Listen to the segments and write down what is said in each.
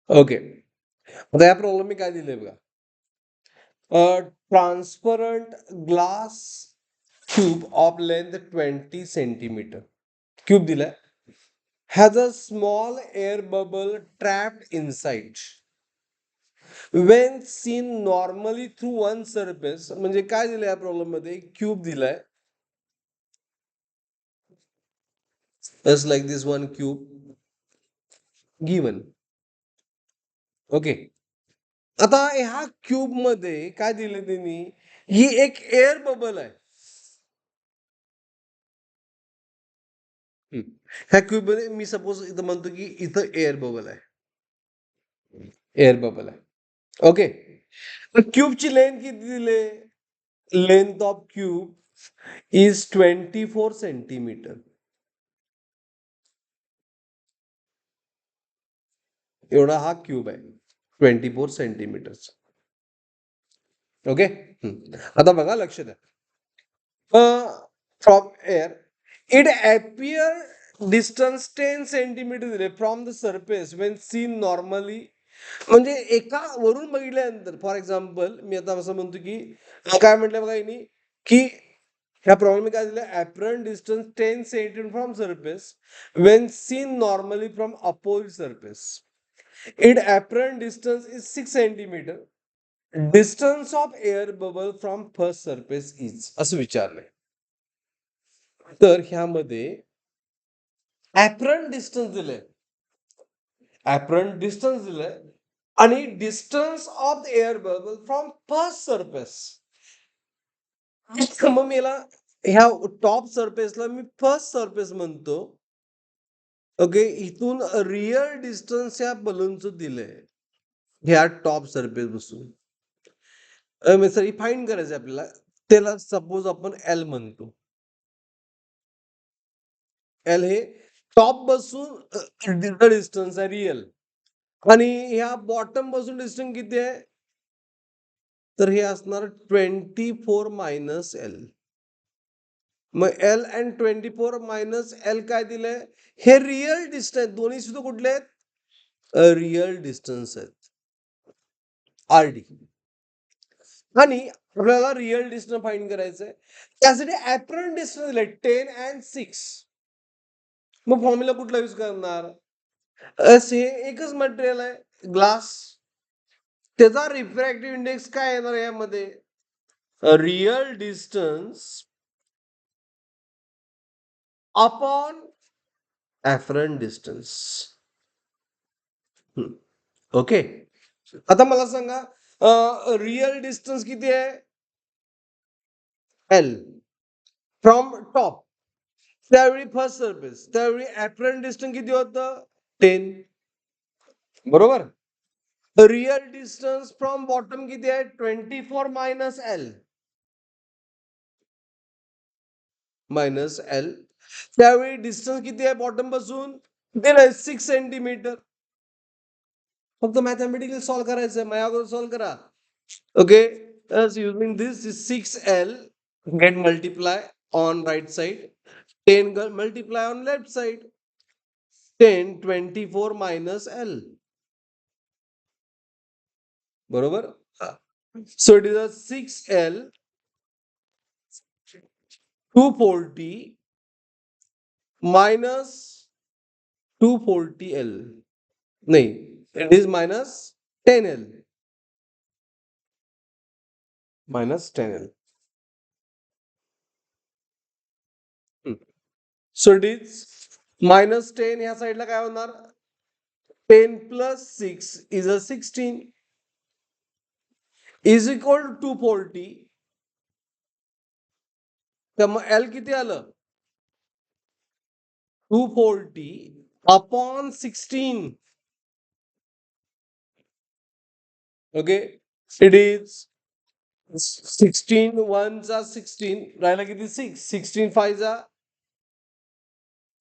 Okay. आता या problem मी काय दिलंय बघा. Transparent glass cube of length 20 centimetre cube दिलाय, has a small air bubble trapped inside when seen normally through one surface. म्हणजे काय दिलंय या प्रॉब्लेम मध्ये, क्यूब दिलाय, just like this one cube given. Okay. आता ह्या क्यूब मध्ये काय दिलं त्यांनी, ही एक एअर बबल आहे. ह्या क्यूब मध्ये मी सपोज इथं म्हणतो की इथं एअर बबल आहे, एअर बबल आहे. ओके. क्यूबची लेंथ किती दिले, length of cube is 24 centimetre. एवढा हा क्यूब आहे, 24 सेंटीमीटर. ओके. आता बघा, लक्ष द्या. From air it appear distance 10 centimetre दिले from the surface when seen normally. म्हणजे एका वरून बघितल्यानंतर, फॉर एक्झाम्पल मी आता असं म्हणतो की काय म्हटलं बघा यांनी, की ह्या प्रॉब्लेम काय दिलं, apparent distance 10 centimetre from surface when seen normally from opposite surface. It apparent distance is 6 centimetre. Distance of air bubble from first surface is, असं विचारलंय. तर ह्यामध्ये ऍपरंट डिस्टन्स दिलंय, ऍपरंट डिस्टन्स दिलंय आणि distance of the air bubble from first surface. मग मी याला, ह्या टॉप सरफेसला मी फर्स्ट सरफेस म्हणतो. ओके. इथून रिअल डिस्टन्स या बलूनचं दिलंय ह्या टॉप सरफेस बसून. सॉरी, फाईंड करायचं आपल्याला. त्याला सपोज आपण एल म्हणतो. एल हे टॉप बसून डिस्टन्स आहे रिअल, आणि ह्या बॉटम पासून डिस्टन्स किती आहे, तर हे असणार 24 मायनस एल. मग एल अँड 24 मायनस एल काय दिलंय, हे रिअल डिस्टन्स, दोन्ही सुद्धा कुठले आहेत, रिअल डिस्टन्स आहेत, आर डी. आणि आपल्याला रिअल डिस्टन्स फाइंड करायचंय, त्यासाठी ऍपरंट डिस्टन्स दिलंय 10 अँड 6. मग फॉर्म्युला कुठला यूज करणार, हे एकच मटेरियल आहे ग्लास, त्याचा रिफ्रॅक्टिव्ह इंडेक्स काय येणार यामध्ये, real distance upon apparent distance. Okay. आता मला सांगा, रिअल डिस्टन्स किती आहे, एल फ्रॉम टॉप, त्यावेळी फर्स्ट सरफेस, त्यावेळी ऍपरंट डिस्टन्स किती होतं, 10. बरोबर. रिअल डिस्टन्स फ्रॉम बॉटम किती आहे, 24 मायनस एल, मायनस एल. त्यावेळी डिस्टन्स किती आहे बॉटम पासून, दिलंय 6 सेंटीमीटर. फक्त मॅथमॅटिकली सॉल्व्ह करायचं आहे, माझ्या सॉल्व्ह करा. Okay. Using this 6L get multiply on right side, 10 multiply on left side, 10 24 minus L. बरोबर. So it is a 6L 240 minus 240L. नहीं, it is minus 10L, minus 10L. So it is minus 10, ह्या साईडला काय होणार, 10 plus 6 is a 16 is equal to 240. तर मग L किती आलं, 240 अपॉन 16. ओके. इट इज 16 1 जा 16, राहिला किती 6, 16 5 जा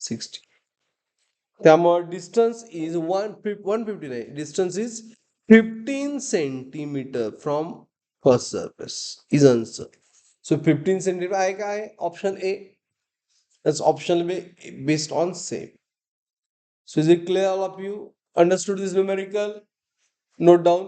60. त्यामुळे डिस्टन्स इज 150 नाही, distance is 15 centimetre from first surface is answer. So 15 centimetre आहे काय, option A. That's option B based on same. So is it clear, all of you understood this numerical? Note down.